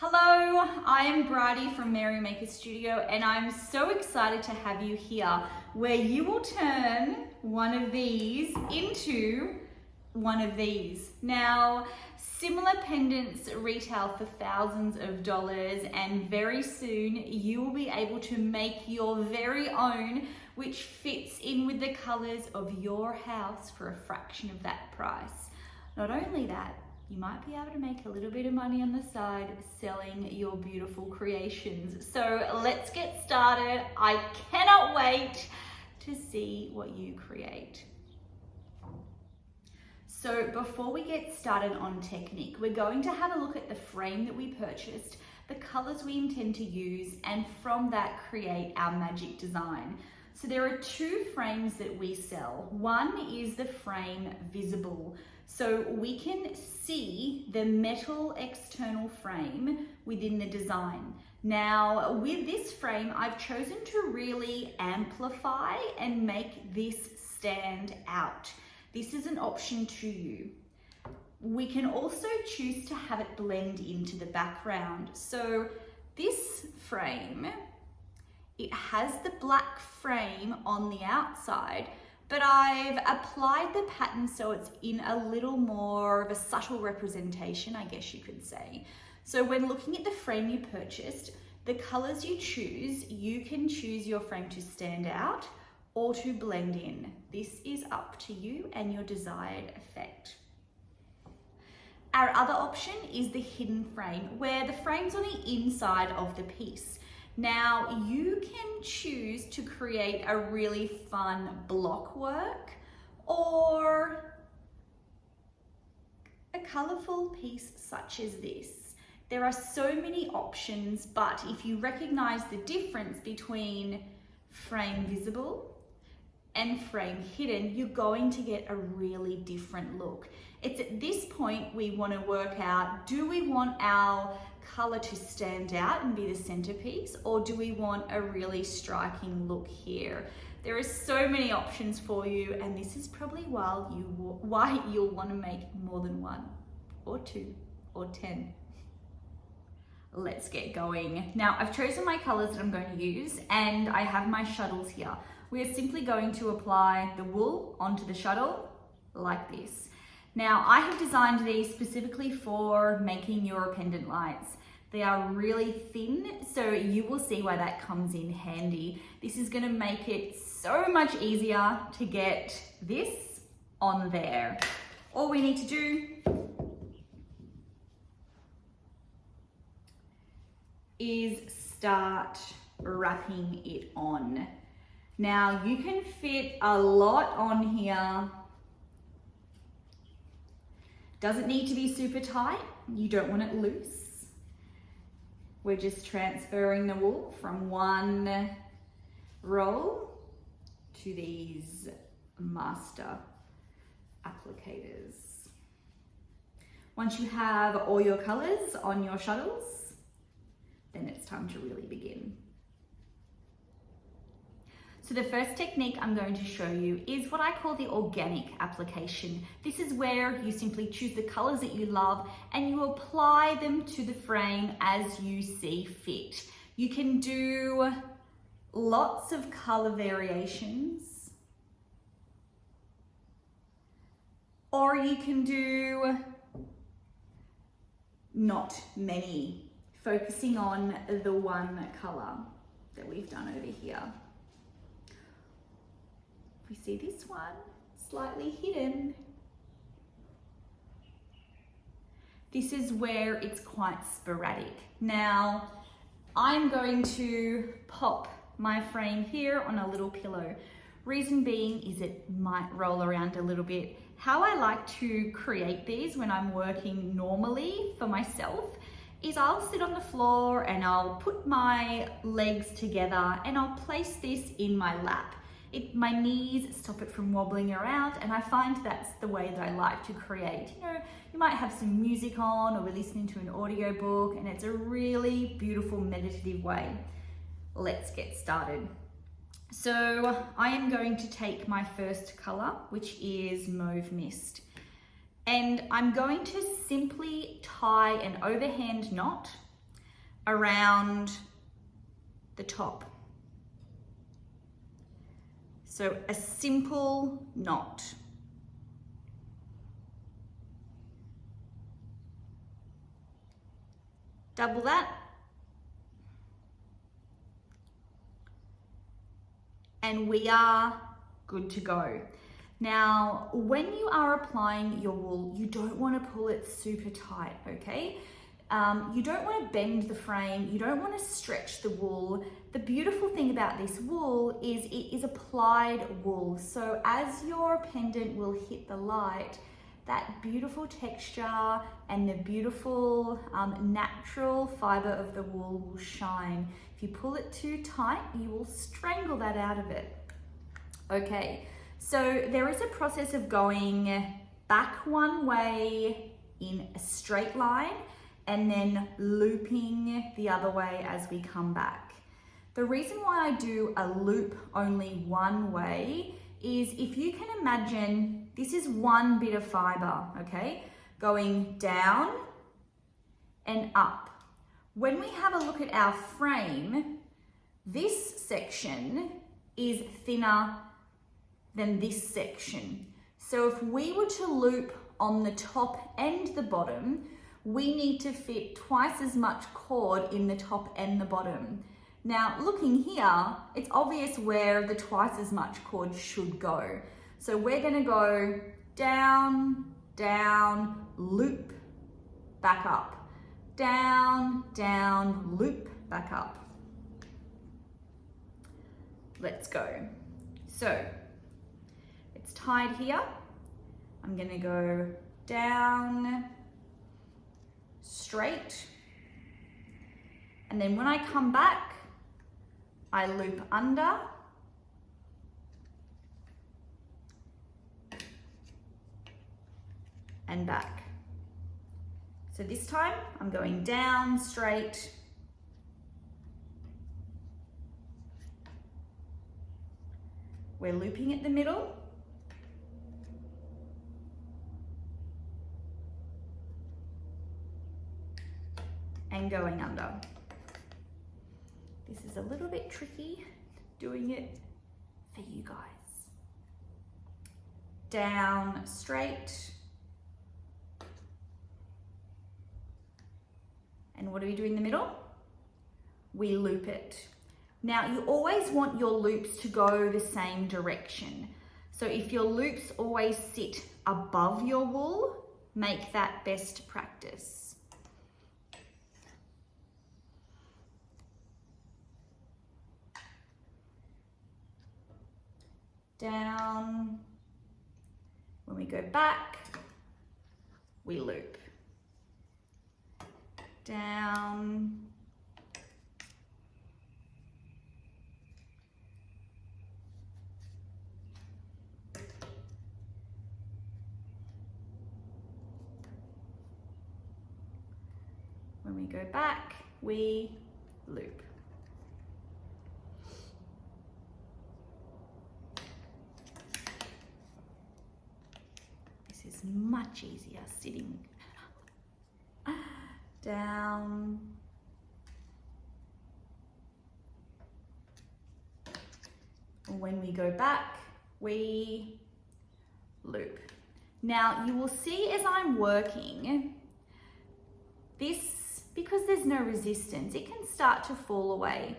Hello, I am Bridie from Mary Maker Studio and I'm so excited to have you here where you will turn one of these into one of these. Now, similar pendants retail for thousands of dollars and very soon you will be able to make your very own which fits in with the colors of your house for a fraction of that price. Not only that, you might be able to make a little bit of money on the side selling your beautiful creations. So let's get started. I cannot wait to see what you create. So before we get started on technique, we're going to have a look at the frame that we purchased, the colors we intend to use, and from that create our magic design. So there are two frames that we sell. One is the frame visible. So we can see the metal external frame within the design. Now with this frame, I've chosen to really amplify and make this stand out. This is an option to you. We can also choose to have it blend into the background. So this frame, it has the black frame on the outside, but I've applied the pattern so it's in a little more of a subtle representation, I guess you could say. So when looking at the frame you purchased, the colors you choose, you can choose your frame to stand out or to blend in. This is up to you and your desired effect. Our other option is the hidden frame, where the frame's on the inside of the piece. Now you can choose to create a really fun block work or a colorful piece such as this. There are so many options, but if you recognize the difference between frame visible and frame hidden, you're going to get a really different look. It's at this point we want to work out, do we want our color to stand out and be the centerpiece, or do we want a really striking look here? There are so many options for you, and this is probably why you'll want to make more than one or two or 10. Let's get going. Now I've chosen my colors that I'm going to use and I have my shuttles here. We are simply going to apply the wool onto the shuttle like this. Now I have designed these specifically for making your pendant lights. They are really thin, so you will see why that comes in handy. This is going to make it so much easier to get this on there. All we need to do is start wrapping it on. Now you can fit a lot on here. Doesn't need to be super tight. You don't want it loose. We're just transferring the wool from one roll to these master applicators. Once you have all your colors on your shuttles, then it's time to really begin. So the first technique I'm going to show you is what I call the organic application. This is where you simply choose the colors that you love and you apply them to the frame as you see fit. You can do lots of color variations, or you can do not many, focusing on the one color that we've done over here. We see this one slightly hidden. This is where it's quite sporadic. Now, I'm going to pop my frame here on a little pillow. Reason being is it might roll around a little bit. How I like to create these when I'm working normally for myself is I'll sit on the floor and I'll put my legs together and I'll place this in my lap. My knees stop it from wobbling around, and I find that's the way that I like to create. You know, you might have some music on or we're listening to an audio book, and it's a really beautiful meditative way. Let's get started. So I am going to take my first color, which is Mauve Mist, and I'm going to simply tie an overhand knot around the top. So a simple knot. Double that. And we are good to go. Now, when you are applying your wool, you don't want to pull it super tight, okay? You don't want to bend the frame, you don't want to stretch the wool. The beautiful thing about this wool is it is applied wool. So as your pendant will hit the light, that beautiful texture and the beautiful natural fiber of the wool will shine. If you pull it too tight, you will strangle that out of it. Okay, so there is a process of going back one way in a straight line and then looping the other way as we come back. The reason why I do a loop only one way is if you can imagine, this is one bit of fiber, okay? Going down and up. When we have a look at our frame, this section is thinner than this section. So if we were to loop on the top and the bottom, we need to fit twice as much cord in the top and the bottom. Now, looking here, it's obvious where the twice as much cord should go. So we're gonna go down, down, loop, back up. Down, down, loop, back up. Let's go. So, it's tied here. I'm gonna go down, straight, and then when I come back, I loop under, and back. So this time I'm going down, straight, we're looping at the middle, and going under. This is a little bit tricky, doing it for you guys. Down, straight. And what do we do in the middle? We loop it. Now, you always want your loops to go the same direction. So if your loops always sit above your wool, make that best practice. Down, when we go back, we loop. Down, when we go back, we loop. This is much easier sitting. Down, and when we go back, we loop. Now you will see as I'm working, this, because there's no resistance, it can start to fall away.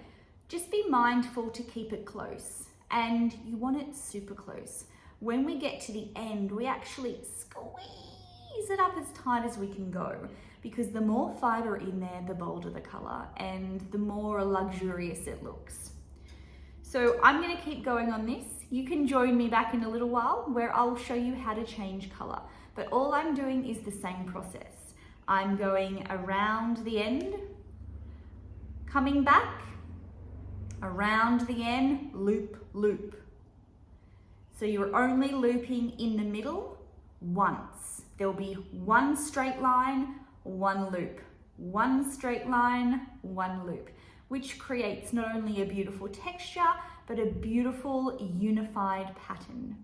Just be mindful to keep it close, and you want it super close. When we get to the end, we actually squeeze it up as tight as we can go, because the more fiber in there, the bolder the color and the more luxurious it looks. So I'm gonna keep going on this. You can join me back in a little while where I'll show you how to change color, but all I'm doing is the same process. I'm going around the end, coming back, around the end, loop, loop. So you're only looping in the middle once. There'll be one straight line, one loop, one straight line, one loop, which creates not only a beautiful texture, but a beautiful unified pattern.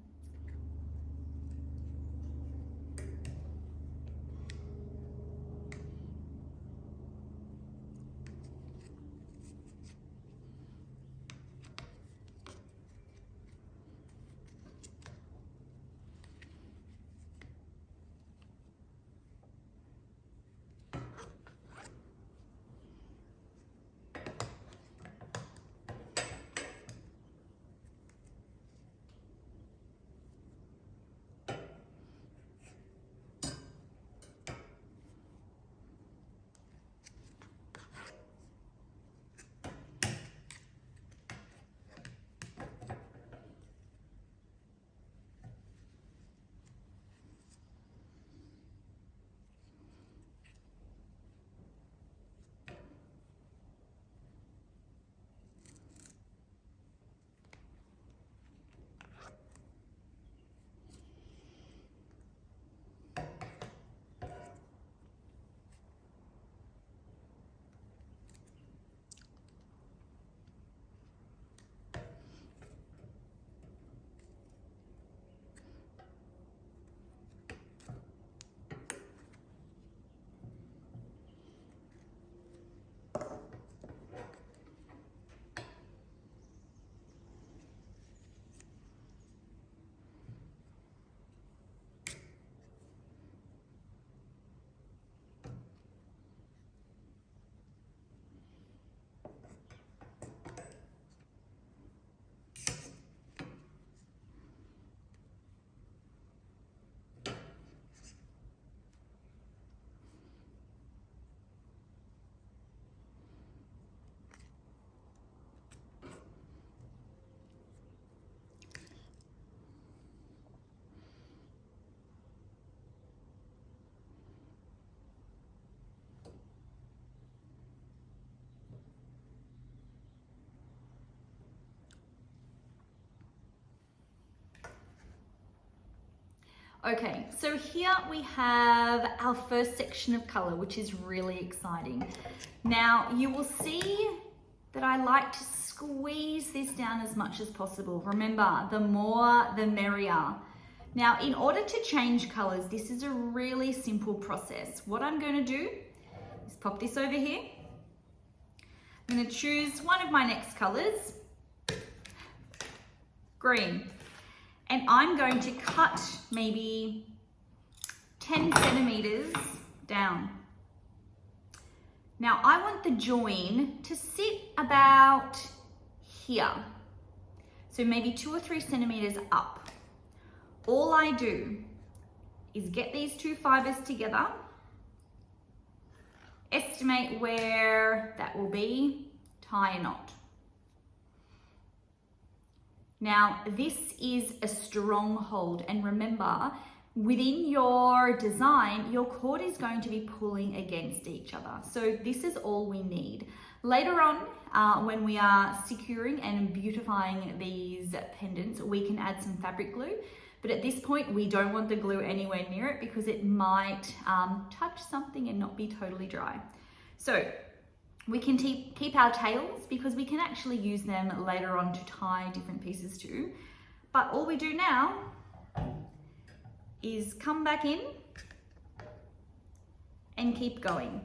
Okay, so here we have our first section of color, which is really exciting. Now you will see that I like to squeeze this down as much as possible. Remember, the more the merrier. Now, in order to change colors, this is a really simple process. What I'm going to do is pop this over here. I'm going to choose one of my next colors, green, and I'm going to cut maybe 10 centimeters down. Now I want the join to sit about here. So maybe 2 or 3 centimeters up. All I do is get these two fibers together, estimate where that will be, tie a knot. Now this is a strong hold, and remember, within your design, your cord is going to be pulling against each other. So this is all we need. Later on, when we are securing and beautifying these pendants, we can add some fabric glue. But at this point, we don't want the glue anywhere near it because it might touch something and not be totally dry. So we can keep our tails because we can actually use them later on to tie different pieces to. But all we do now is come back in and keep going.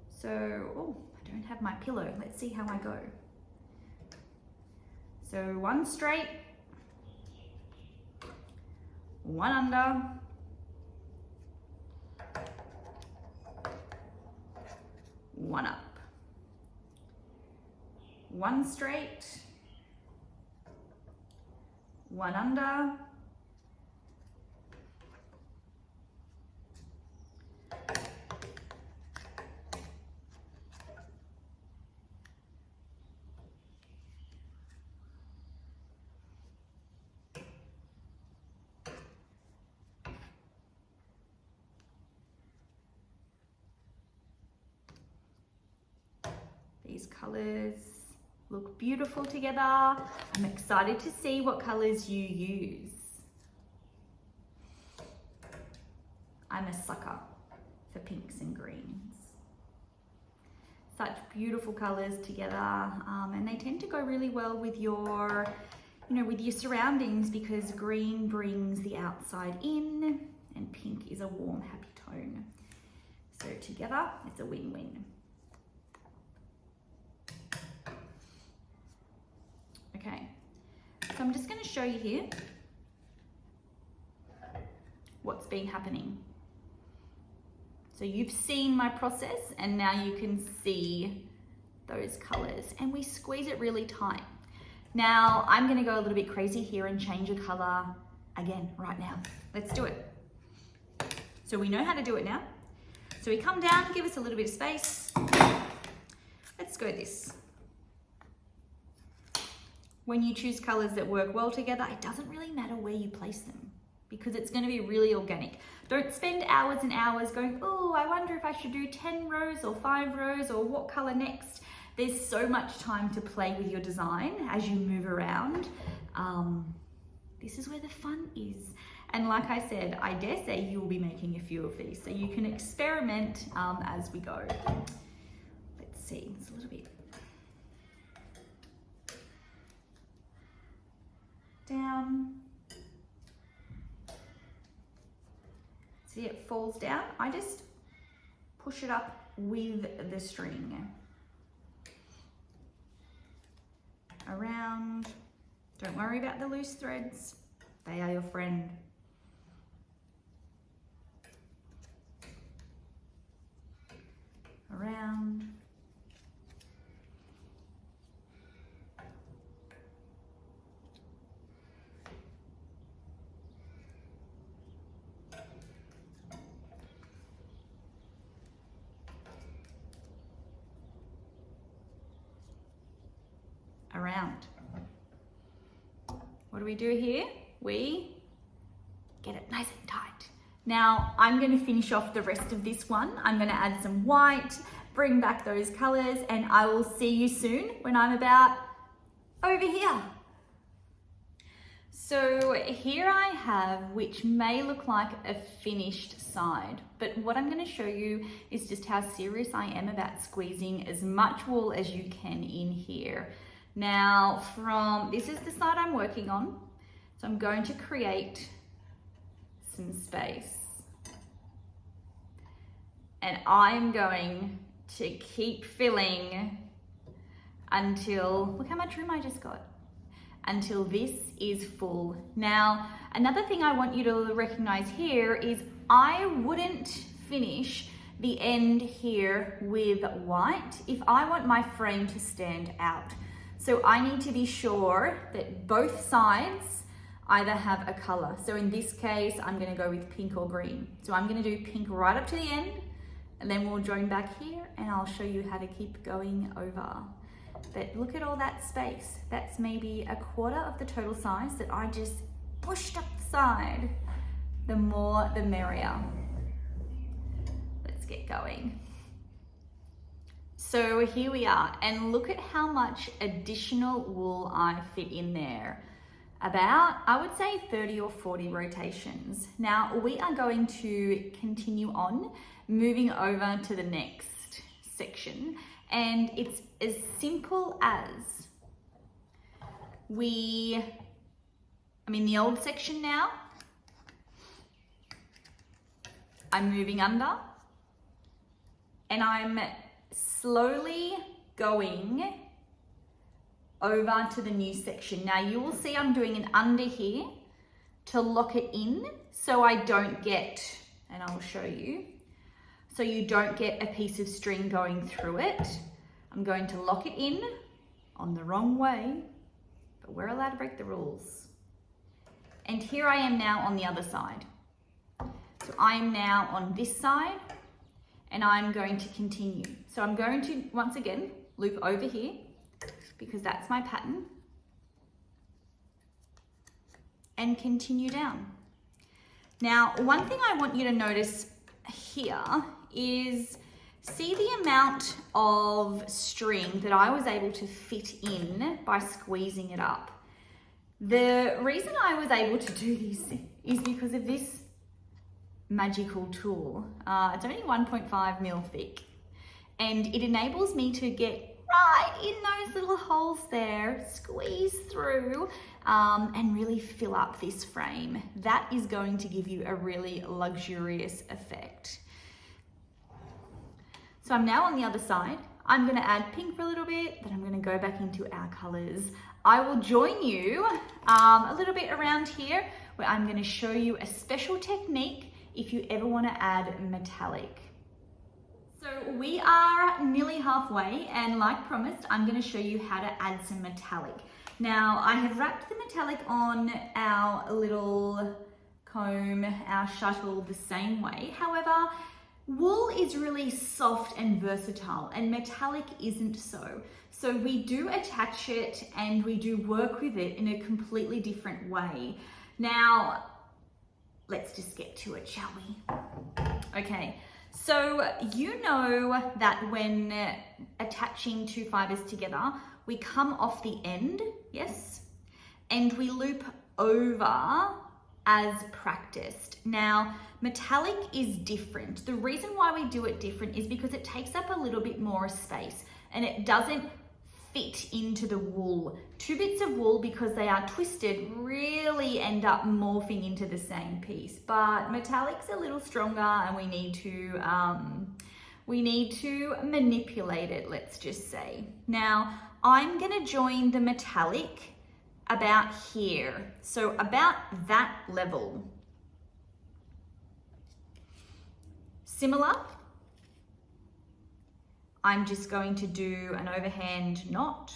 So, oh, I don't have my pillow. Let's see how I go. So one straight, one under, one up, one straight, one under, these colors look beautiful together. I'm excited to see what colors you use. I'm a sucker for pinks and greens. Such beautiful colors together, and they tend to go really well with your, with your surroundings, because green brings the outside in and pink is a warm, happy tone. So together, it's a win-win. Okay, so I'm just going to show you here what's been happening. So you've seen my process and now you can see those colors, and we squeeze it really tight. Now I'm going to go a little bit crazy here and change a color again right now. Let's do it. So we know how to do it now. So we come down, give us a little bit of space. Let's go this. When you choose colors that work well together, it doesn't really matter where you place them because it's going to be really organic. Don't spend hours and hours going, oh, I wonder if I should do 10 rows or 5 rows or what color next. There's so much time to play with your design as you move around. This is where the fun is. And like I said, I dare say you will be making a few of these, so you can experiment as we go. Let's see, it's a little bit down. See, it falls down. I just push it up with the string. Around. Don't worry about the loose threads. They are your friend. Around. Around. What do we do here? We get it nice and tight. Now I'm going to finish off the rest of this one. I'm going to add some white, bring back those colors, and I will see you soon when I'm about over here. So here I have, which may look like a finished side, but what I'm going to show you is just how serious I am about squeezing as much wool as you can in here. Now this is the side I'm working on, so I'm going to create some space. And I'm going to keep filling until, look how much room I just got, until this is full. Now, another thing I want you to recognize here is I wouldn't finish the end here with white if I want my frame to stand out. So I need to be sure that both sides either have a color. So in this case, I'm gonna go with pink or green. So I'm gonna do pink right up to the end, and then we'll join back here and I'll show you how to keep going over. But look at all that space. That's maybe a quarter of the total size that I just pushed up the side. The more, the merrier. Let's get going. So here we are, and look at how much additional wool I fit in there. About, I would say 30 or 40 rotations. Now we are going to continue on, moving over to the next section. And it's as simple as I'm in the old section now. I'm moving under and I'm slowly going over to the new section. Now you will see I'm doing an under here to lock it in so I don't get, and I'll show you, so you don't get a piece of string going through it. I'm going to lock it in on the wrong way, but we're allowed to break the rules. And here I am now on the other side. So I am now on this side and I'm going to continue. So I'm going to, once again, loop over here because that's my pattern and continue down. Now, one thing I want you to notice here is, see the amount of string that I was able to fit in by squeezing it up. The reason I was able to do this is because of this magical tool. It's only 1.5 mil thick and it enables me to get right in those little holes there, squeeze through and really fill up this frame. That is going to give you a really luxurious effect. So I'm now on the other side. I'm gonna add pink for a little bit, then I'm gonna go back into our colors. I will join you a little bit around here where I'm gonna show you a special technique if you ever wanna add metallic. So we are nearly halfway, and like promised, I'm gonna show you how to add some metallic. Now, I have wrapped the metallic on our little comb, our shuttle, the same way. However, wool is really soft and versatile, and metallic isn't so. So we do attach it and we do work with it in a completely different way. Now, let's just get to it, shall we? Okay, so you know that when attaching two fibers together, we come off the end, yes? And we loop over as practiced. Now, metallic is different. The reason why we do it different is because it takes up a little bit more space and it doesn't fit into the wool. Two bits of wool, because they are twisted, really end up morphing into the same piece. But metallic's a little stronger and we need to manipulate it, let's just say. Now, I'm gonna join the metallic about here, so about that level. Similar, I'm just going to do an overhand knot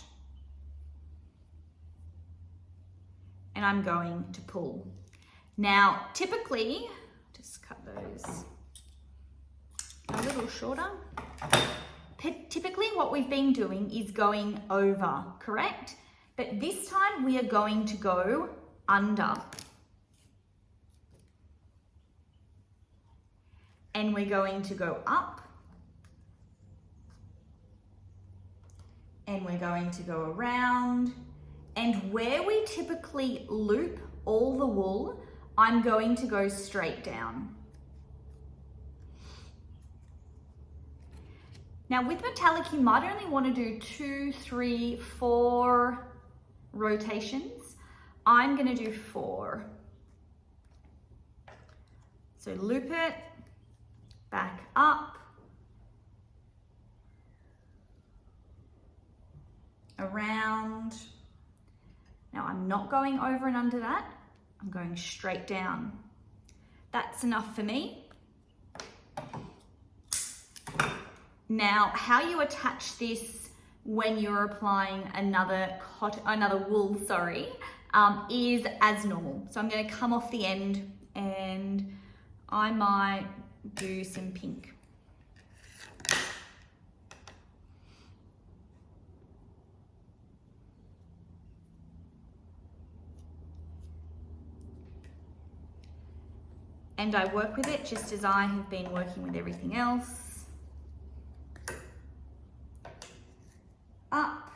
and I'm going to pull. Now, typically, just cut those a little shorter. Typically what we've been doing is going over, correct? But this time we are going to go under. And we're going to go up. And we're going to go around. And where we typically loop all the wool, I'm going to go straight down. Now with metallic, you might only want to do 2, 3, 4 rotations. I'm going to do 4. So loop it, back up, around. Now I'm not going over and under that, I'm going straight down. That's enough for me. Now, how you attach this when you're applying another wool, is as normal. So I'm going to come off the end and I might do some pink. And I work with it just as I have been working with everything else. Up,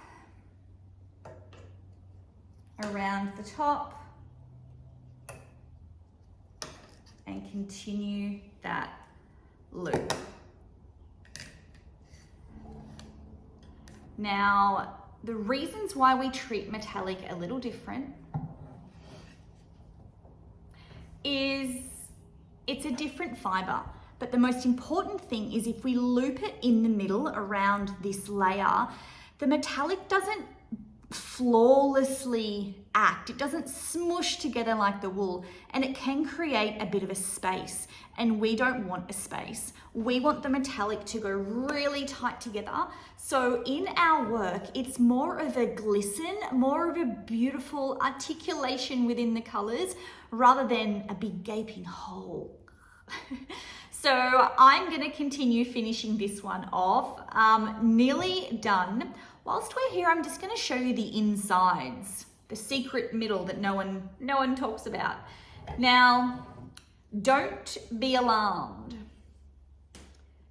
around the top, and continue that loop. Now, the reasons why we treat metallic a little different is it's a different fiber. But the most important thing is if we loop it in the middle around this layer, the metallic doesn't flawlessly act. It doesn't smush together like the wool, and it can create a bit of a space, and we don't want a space. We want the metallic to go really tight together. So in our work, it's more of a glisten, more of a beautiful articulation within the colors rather than a big gaping hole. So I'm going to continue finishing this one off. Nearly done. Whilst we're here, I'm just going to show you the insides, the secret middle that no one talks about. Now, don't be alarmed.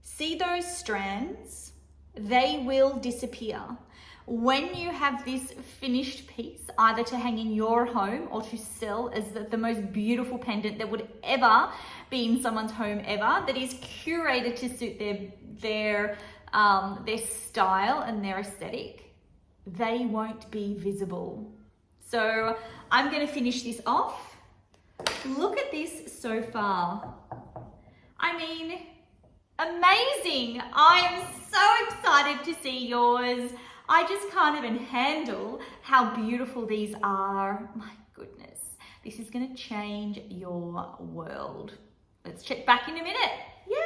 See those strands? They will disappear. When you have this finished piece, either to hang in your home or to sell as the most beautiful pendant that would ever be in someone's home ever, that is curated to suit their style and their aesthetic, they won't be visible. So I'm going to finish this off. Look at this so far. I mean, amazing. I'm so excited to see yours. I just can't even handle how beautiful these are. My goodness, this is going to change your world. Let's check back in a minute. Yeah.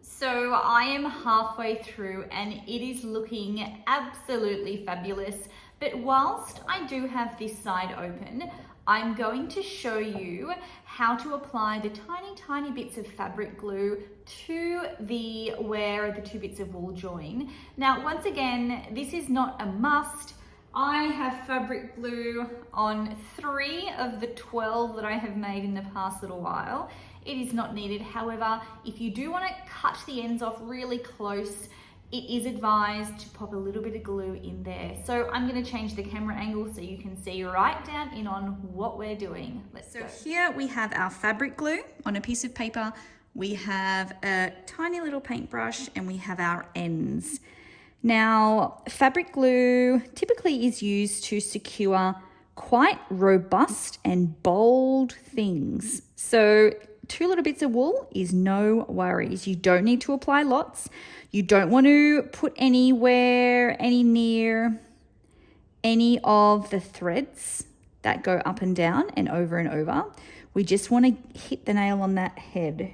So I am halfway through and it is looking absolutely fabulous. But whilst I do have this side open, I'm going to show you how to apply the tiny bits of fabric glue to where the 2 bits of wool join. Now, once again, this is not a must. I have fabric glue on 3 of the 12 that I have made in the past little while. It is not needed. However, if you do want to cut the ends off really close, it is advised to pop a little bit of glue in there. So I'm going to change the camera angle so you can see right down in on what we're doing. So here we have our fabric glue on a piece of paper. We have a tiny little paintbrush and we have our ends. Now, fabric glue typically is used to secure quite robust and bold things. So 2 little bits of wool is no worries. You don't need to apply lots. You don't want to put near any of the threads that go up and down and over. We just want to hit the nail on that head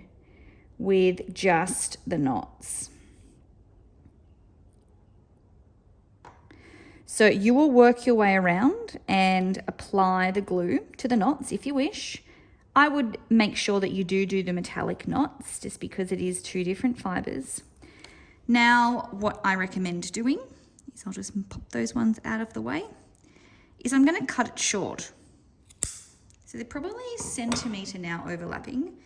with just the knots. So you will work your way around and apply the glue to the knots if you wish. I would make sure that you do the metallic knots just because it is 2 different fibers. Now, what I recommend doing is I'll just pop those ones out of the way, is I'm going to cut it short. So they're probably a centimetre now overlapping.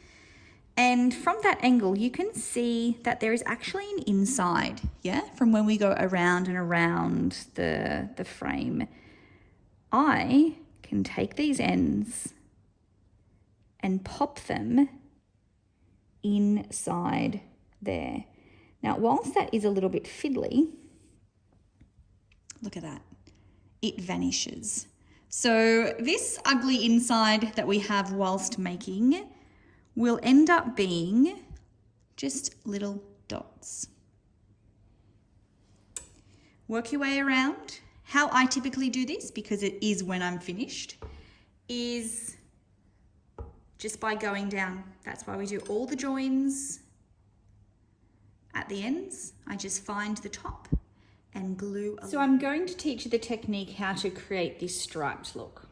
And from that angle, you can see that there is actually an inside, yeah, from when we go around and around the frame. I can take these ends and pop them inside there. Now, whilst that is a little bit fiddly, look at that, it vanishes. So this ugly inside that we have whilst making will end up being just little dots. Work your way around. How I typically do this, because it is when I'm finished, is just by going down. That's why we do all the joins at the ends. I just find the top and glue. So I'm going to teach you the technique how to create this striped look.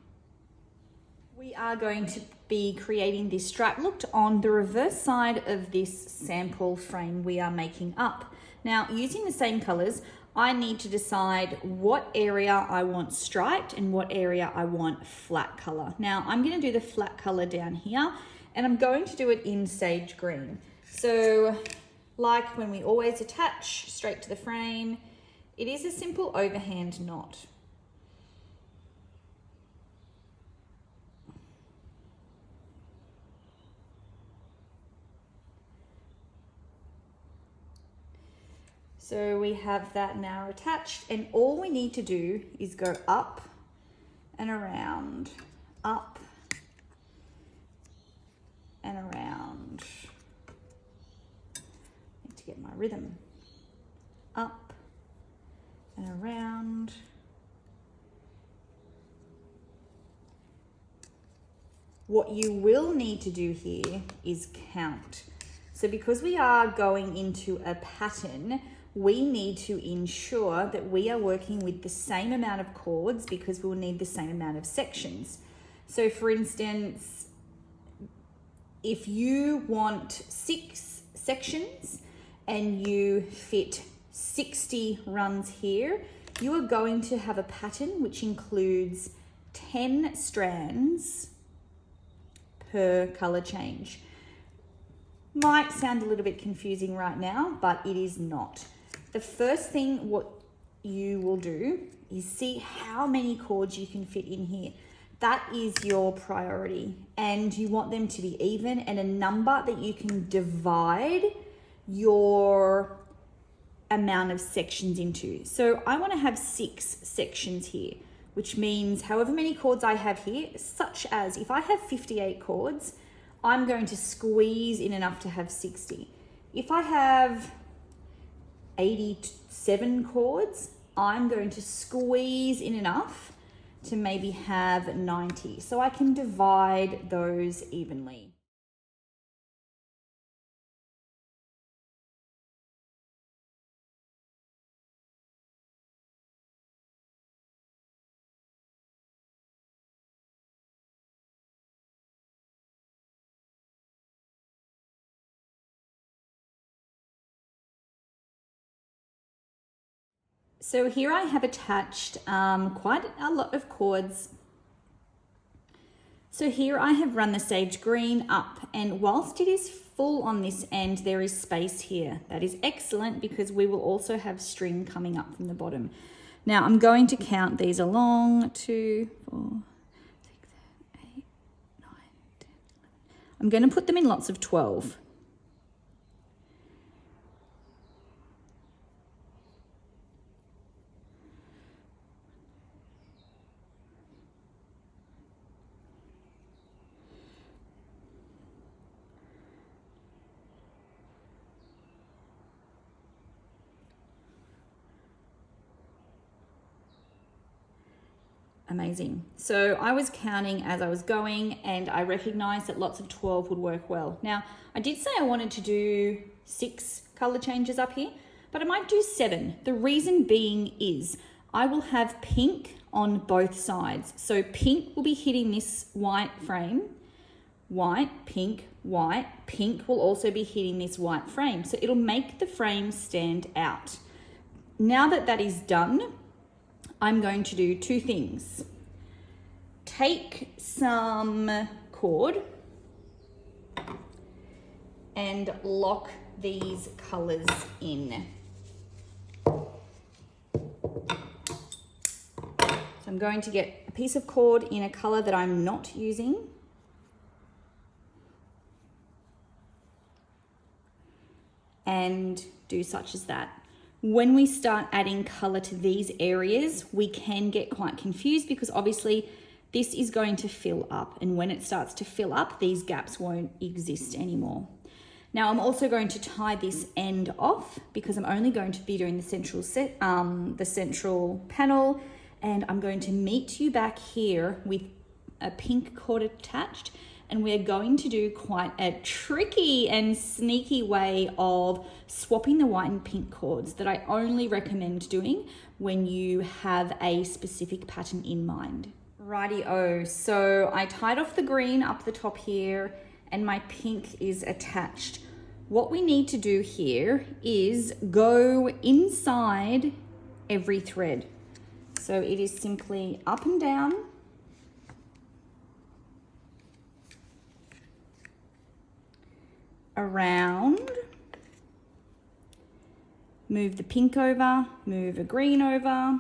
We are going to be creating this striped look on the reverse side of this sample frame we are making up. Now, using the same colors, I need to decide what area I want striped and what area I want flat color. Now, I'm going to do the flat color down here, and I'm going to do it in sage green. So, like when we always attach straight to the frame, it is a simple overhand knot. So we have that now attached, and all we need to do is go up and around, up and around. Need to get my rhythm. Up and around. What you will need to do here is count. So because we are going into a pattern, we need to ensure that we are working with the same amount of chords, because we'll need the same amount of sections. So for instance, if you want 6 sections and you fit 60 runs here, you are going to have a pattern which includes 10 strands per color change. Might sound a little bit confusing right now, but it is not. The first thing what you will do is see how many chords you can fit in here. That is your priority, and you want them to be even and a number that you can divide your amount of sections into. So I want to have 6 sections here, which means however many chords I have here, such as if I have 58 chords, I'm going to squeeze in enough to have 60. If I have 87 chords, I'm going to squeeze in enough to maybe have 90. So I can divide those evenly. So here I have attached quite a lot of chords. So here I have run the sage green up, and whilst it is full on this end, there is space here. That is excellent because we will also have string coming up from the bottom. Now I'm going to count these along. 2, 4, 6, 7, 8, 9, 10, 11. I'm going to put them in lots of 12. Amazing. So I was counting as I was going, and I recognized that lots of 12 would work well. Now, I did say I wanted to do 6 color changes up here, but I might do 7. The reason being is I will have pink on both sides. So pink will be hitting this white frame, white, pink, white. Pink will also be hitting this white frame. So it'll make the frame stand out. Now that that is done, I'm going to do 2 things. Take some cord and lock these colors in. So I'm I'm going to get a piece of cord in a color that I'm not using. And do such as that. When we start adding color to these areas, we can get quite confused because obviously this is going to fill up, and when it starts to fill up, these gaps won't exist anymore. Now I'm also going to tie this end off because I'm only going to be doing the central panel, and I'm going to meet you back here with a pink cord attached, and we're going to do quite a tricky and sneaky way of swapping the white and pink cords that I only recommend doing when you have a specific pattern in mind. Righty-o, so I tied off the green up the top here and my pink is attached. What we need to do here is go inside every thread. So it is simply up and down, around, move the pink over, move a green over,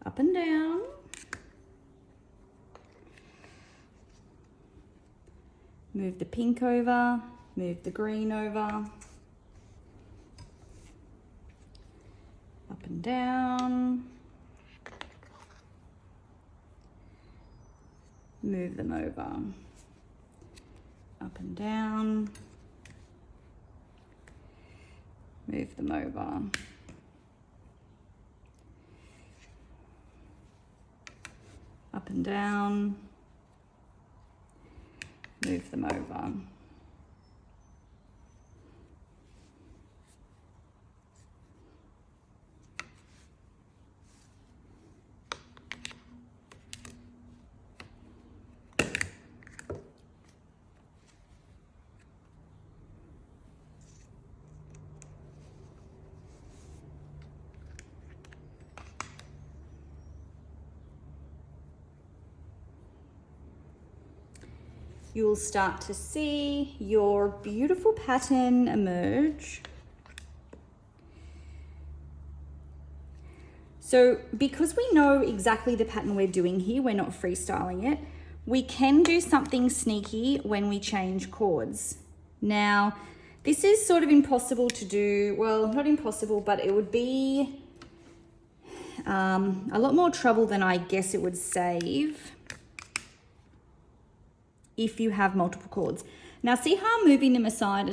up and down, move the pink over, move the green over, up and down, move them over, up and down, move them over, up and down, move them over. You'll start to see your beautiful pattern emerge. So because we know exactly the pattern we're doing here, we're not freestyling it, we can do something sneaky when we change cords. Now, this is sort of impossible to do. Well, not impossible, but it would be a lot more trouble than I guess it would save if you have multiple cords. Now see how I'm moving them aside.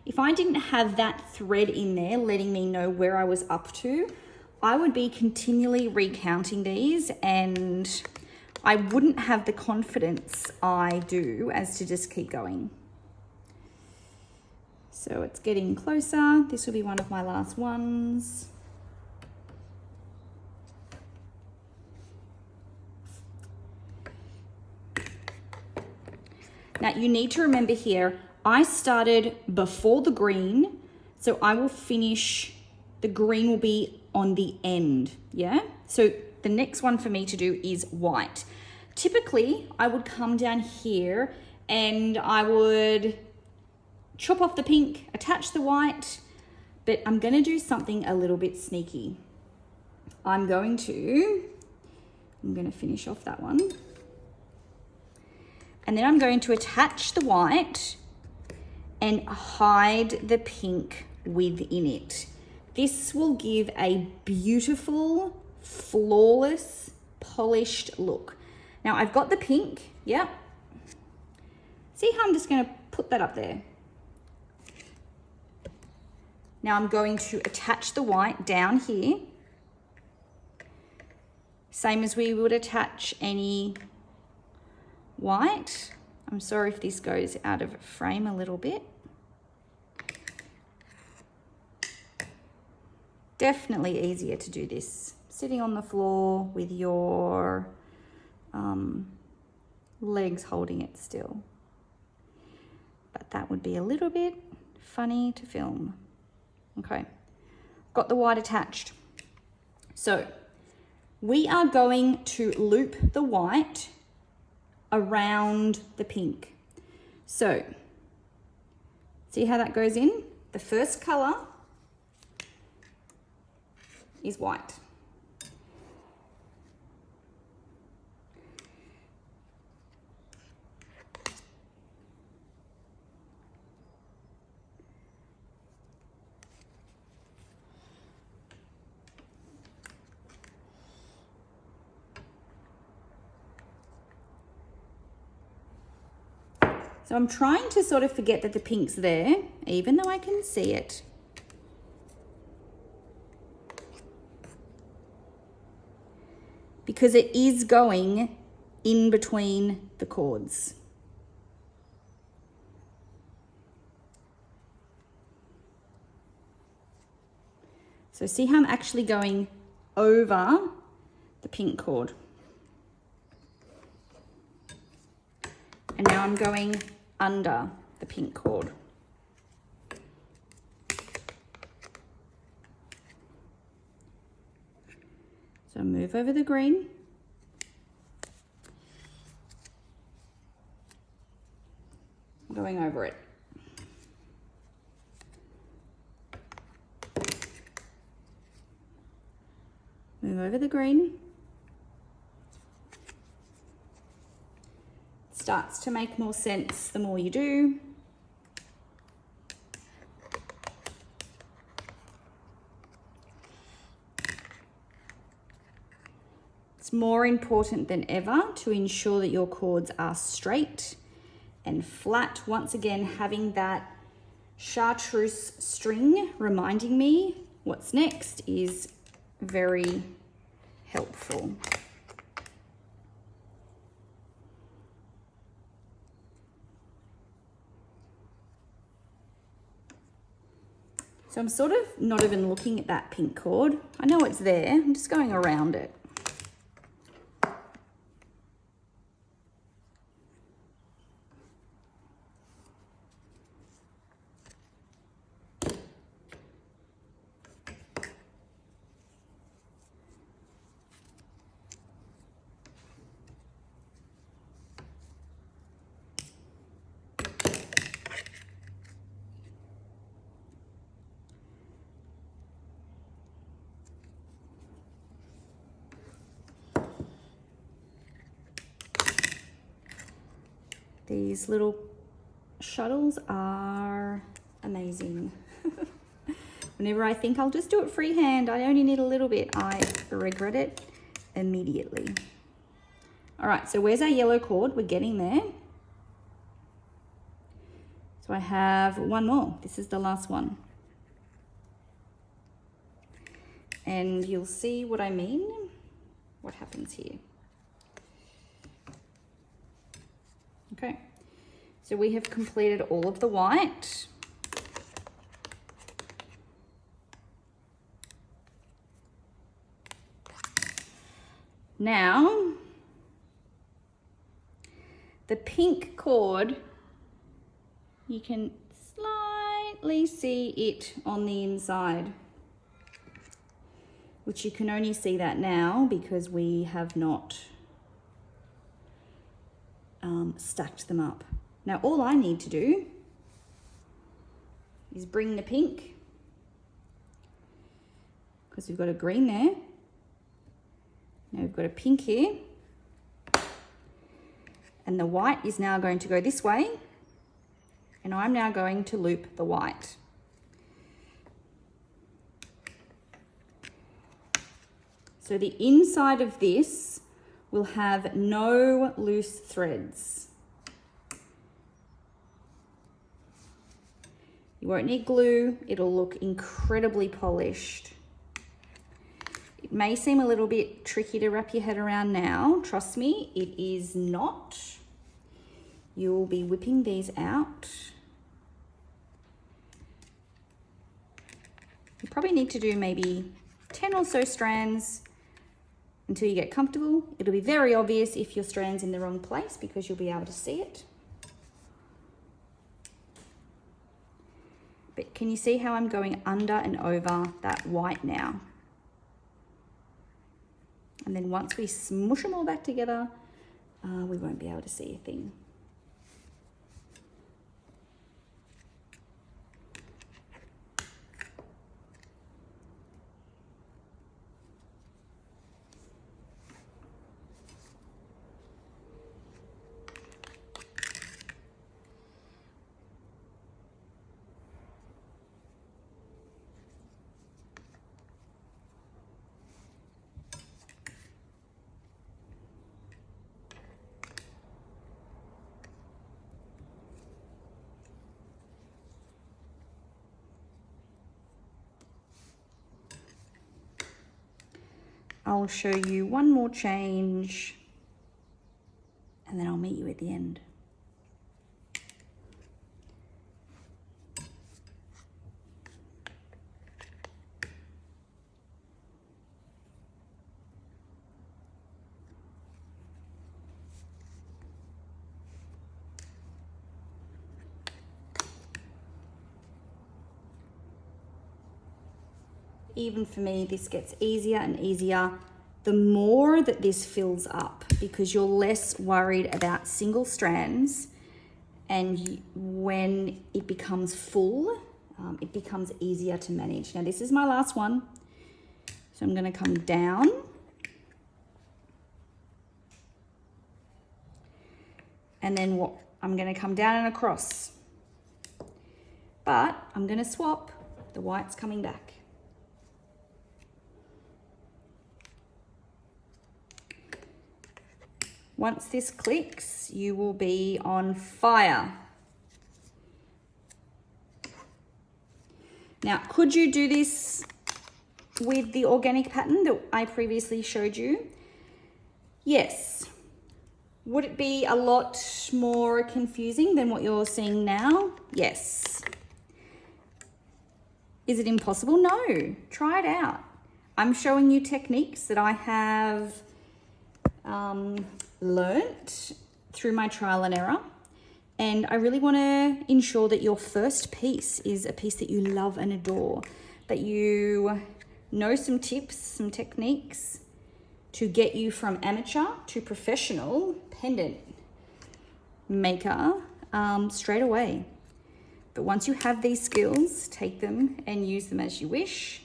If I didn't have that thread in there letting me know where I was up to, I would be continually recounting these and I wouldn't have the confidence I do as to just keep going. So it's getting closer. This will be one of my last ones. Now you need to remember here, I started before the green, so I will finish, the green will be on the end, yeah? So the next one for me to do is white. Typically, I would come down here and I would chop off the pink, attach the white, but I'm gonna do something a little bit sneaky. I'm gonna finish off that one. And then I'm going to attach the white and hide the pink within it. This will give a beautiful, flawless, polished look. Now I've got the pink, yep. See how I'm just gonna put that up there. Now I'm going to attach the white down here. Same as we would attach any white. I'm sorry if this goes out of frame a little bit. Definitely easier to do this sitting on the floor with your legs holding it still. But that would be a little bit funny to film. Okay, got the white attached. So we are going to loop the white around the pink. So see how that goes in? The first color is white. So I'm trying to sort of forget that the pink's there, even though I can see it. Because it is going in between the cords. So see how I'm actually going over the pink cord. And now I'm going under the pink cord. So move over the green. I'm going over it. Move over the green. Starts to make more sense the more you do. It's more important than ever to ensure that your cords are straight and flat. Once again, having that chartreuse string reminding me what's next is very helpful. So I'm sort of not even looking at that pink cord. I know it's there, I'm just going around it. These little shuttles are amazing. Whenever I think I'll just do it freehand, I only need a little bit, I regret it immediately. All right, so where's our yellow cord? We're getting there. So I have one more. This is the last one. And you'll see what I mean. What happens here? Okay, so we have completed all of the white. Now, the pink cord, you can slightly see it on the inside, which you can only see that now because we have not stacked them up. Now all I need to do is bring the pink, because we've got a green there. Now we've got a pink here, and the white is now going to go this way, and I'm now going to loop the white. So the inside of this will have no loose threads. You won't need glue, it'll look incredibly polished. It may seem a little bit tricky to wrap your head around now. Trust me, it is not. You'll be whipping these out. You probably need to do maybe 10 or so strands until you get comfortable. It'll be very obvious if your strand's in the wrong place because you'll be able to see it. But can you see how I'm going under and over that white now? And then once we smush them all back together, we won't be able to see a thing. I'll show you one more change and then I'll meet you at the end. Even for me, this gets easier and easier the more that this fills up, because you're less worried about single strands, and when it becomes full, it becomes easier to manage. Now this is my last one, so I'm going to come down and then I'm going to come down and across, but I'm going to swap. The white's coming back. Once this clicks, you will be on fire. Now, could you do this with the organic pattern that I previously showed you? Yes. Would it be a lot more confusing than what you're seeing now? Yes. Is it impossible? No. Try it out. I'm showing you techniques that I have learnt through my trial and error, and I really want to ensure that your first piece is a piece that you love and adore, that you know some tips, some techniques to get you from amateur to professional pendant maker straight away. But once you have these skills, take them and use them as you wish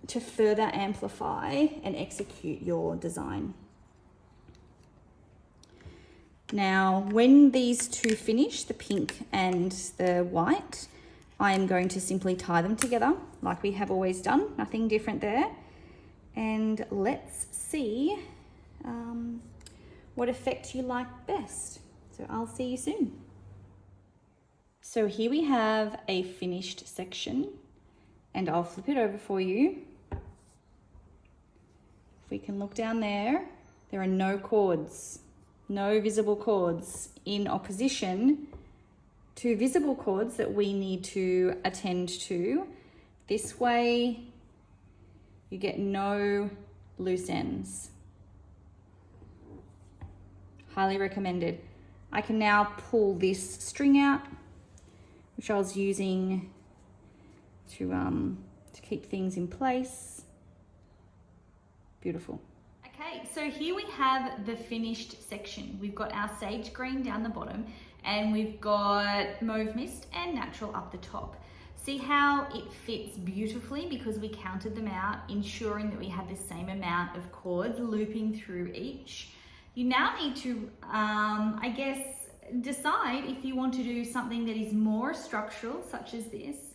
to further amplify and execute your design. Now, when these two finish, the pink and the white, I am going to simply tie them together like we have always done, nothing different there. And let's see what effect you like best. So I'll see you soon. So here we have a finished section, and I'll flip it over for you. If we can look down there, there are no cords. No visible cords, in opposition to visible cords that we need to attend to. This way, you get no loose ends. Highly recommended. I can now pull this string out, which I was using to keep things in place. Beautiful. Okay, so here we have the finished section. We've got our sage green down the bottom, and we've got mauve mist and natural up the top. See how it fits beautifully because we counted them out, ensuring that we had the same amount of cords looping through each. You now need to, I guess, decide if you want to do something that is more structural, such as this,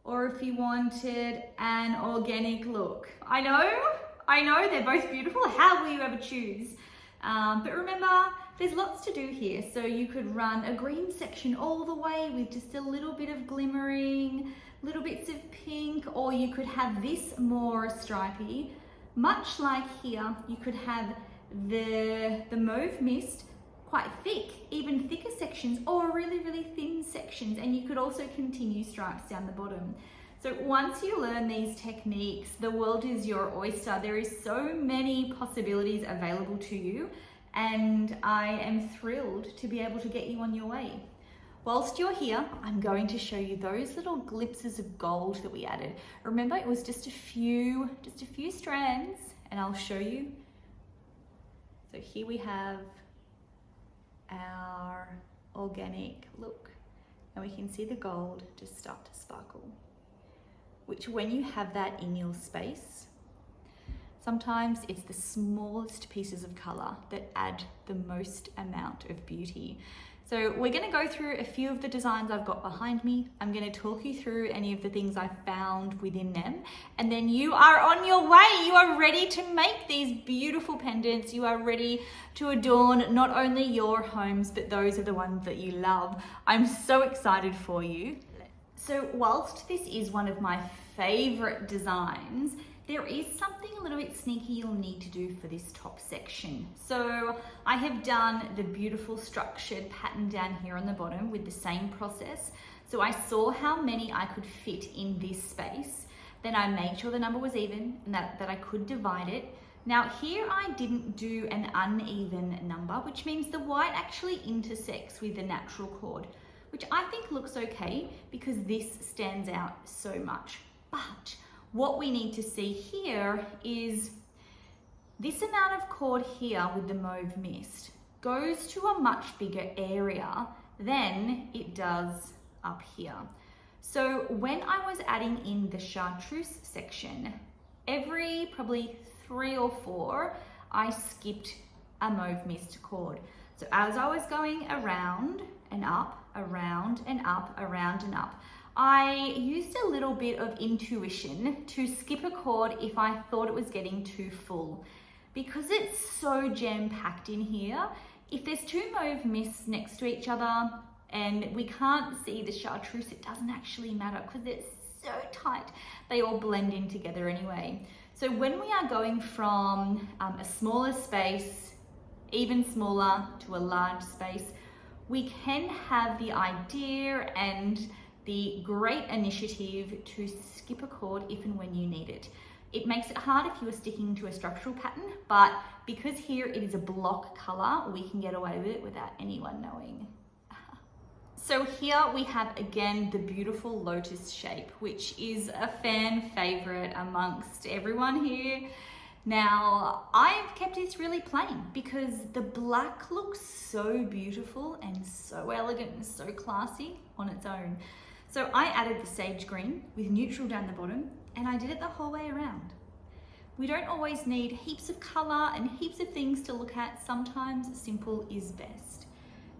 or if you wanted an organic look. I know, they're both beautiful. How will you ever choose? But remember, there's lots to do here. So you could run a green section all the way with just a little bit of glimmering, little bits of pink, or you could have this more stripy. Much like here, you could have the mauve mist quite thick, even thicker sections, or really, really thin sections. And you could also continue stripes down the bottom. So once you learn these techniques, the world is your oyster. There is so many possibilities available to you, and I am thrilled to be able to get you on your way. Whilst you're here, I'm going to show you those little glimpses of gold that we added. Remember, it was just a few strands, and I'll show you. So here we have our organic look, and we can see the gold just start to sparkle. Which, when you have that in your space, sometimes it's the smallest pieces of color that add the most amount of beauty. So we're going to go through a few of the designs I've got behind me. I'm going to talk you through any of the things I found within them, and then you are on your way. You are ready to make these beautiful pendants. You are ready to adorn not only your homes, but those are the ones that you love. I'm so excited for you. So whilst this is one of my favorite designs, there is something a little bit sneaky you'll need to do for this top section. So I have done the beautiful structured pattern down here on the bottom with the same process. So I saw how many I could fit in this space. Then I made sure the number was even and that I could divide it. Now here I didn't do an uneven number, which means the white actually intersects with the natural cord, which I think looks okay because this stands out so much. But what we need to see here is this amount of cord here with the mauve mist goes to a much bigger area than it does up here. So when I was adding in the chartreuse section, every probably 3 or 4, I skipped a mauve mist cord. So as I was going around and up, around and up, around and up, I used a little bit of intuition to skip a cord if I thought it was getting too full. Because it's so jam-packed in here, if there's 2 mauve mists next to each other and we can't see the chartreuse, it doesn't actually matter because it's so tight. They all blend in together anyway. So when we are going from a smaller space, even smaller, to a large space, we can have the idea and the great initiative to skip a cord if and when you need it. It makes it hard if you are sticking to a structural pattern, but because here it is a block color, we can get away with it without anyone knowing. So here we have again the beautiful lotus shape, which is a fan favorite amongst everyone here. Now, I've kept this really plain because the black looks so beautiful and so elegant and so classy on its own. So I added the sage green with neutral down the bottom, and I did it the whole way around. We don't always need heaps of color and heaps of things to look at. Sometimes simple is best.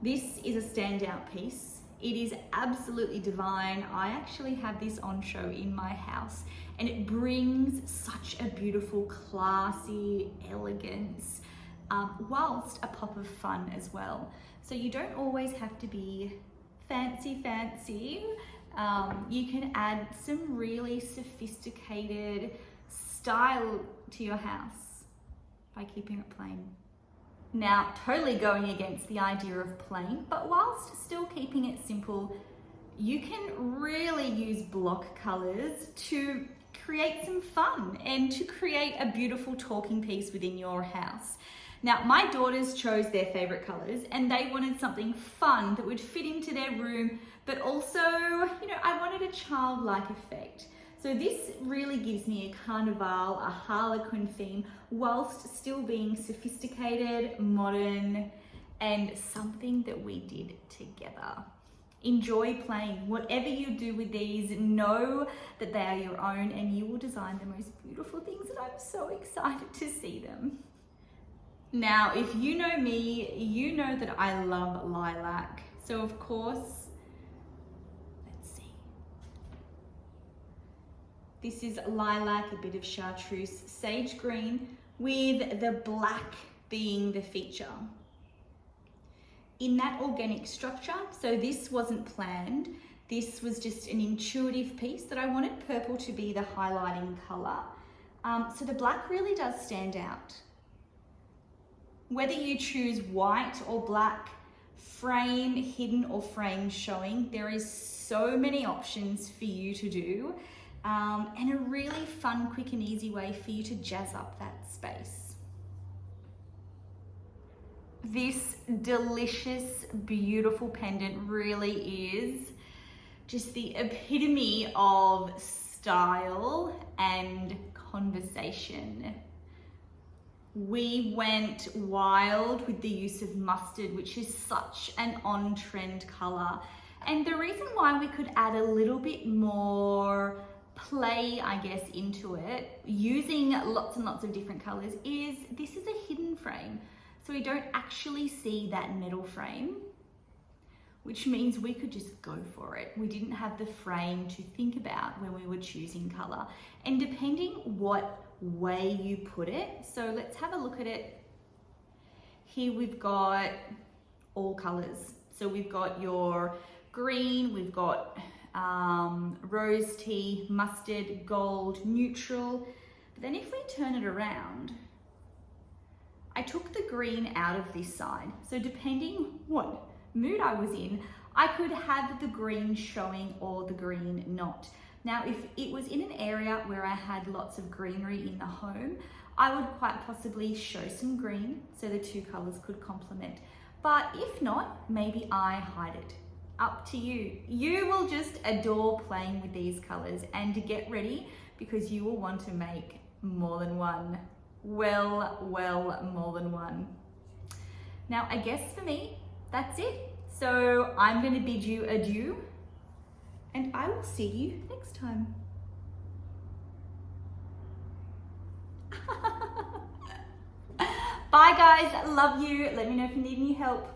This is a standout piece. It is absolutely divine. I actually have this on show in my house, and it brings such a beautiful, classy elegance, whilst a pop of fun as well. So you don't always have to be fancy. You can add some really sophisticated style to your house by keeping it plain. Now, totally going against the idea of plain, but whilst still keeping it simple, you can really use block colors to create some fun and to create a beautiful talking piece within your house. Now, my daughters chose their favorite colors and they wanted something fun that would fit into their room, but also, I wanted a childlike effect. So this really gives me a carnival, a harlequin theme, whilst still being sophisticated, modern, and something that we did together. Enjoy playing. Whatever you do with these, know that they are your own and you will design the most beautiful things, and I'm so excited to see them. Now, if you know me, you know that I love lilac. So of course, this is lilac, a bit of chartreuse, sage green, with the black being the feature. In that organic structure, so this wasn't planned, this was just an intuitive piece that I wanted purple to be the highlighting color. So the black really does stand out. Whether you choose white or black, frame hidden or frame showing, there is so many options for you to do. And a really fun, quick and easy way for you to jazz up that space. This delicious, beautiful pendant really is just the epitome of style and conversation. We went wild with the use of mustard, which is such an on-trend color. And the reason why we could add a little bit more play, I guess, into it, using lots and lots of different colors, is this is a hidden frame. So we don't actually see that metal frame, which means we could just go for it. We didn't have the frame to think about when we were choosing color. And depending what way you put it, so let's have a look at it. Here we've got all colors. So we've got your green, we've got rose tea, mustard, gold, neutral, But then if we turn it around, I took the green out of this side. So depending what mood I was in, I could have the green showing or the green not. Now, if it was in an area where I had lots of greenery in the home, I would quite possibly show some green so the two colors could complement. But if not, maybe I hide it. Up to you. You will just adore playing with these colors, and to get ready because you will want to make more than one. Well, more than one. Now, I guess for me, that's it. So I'm going to bid you adieu, and I will see you next time. Bye guys, love you. Let me know if you need any help.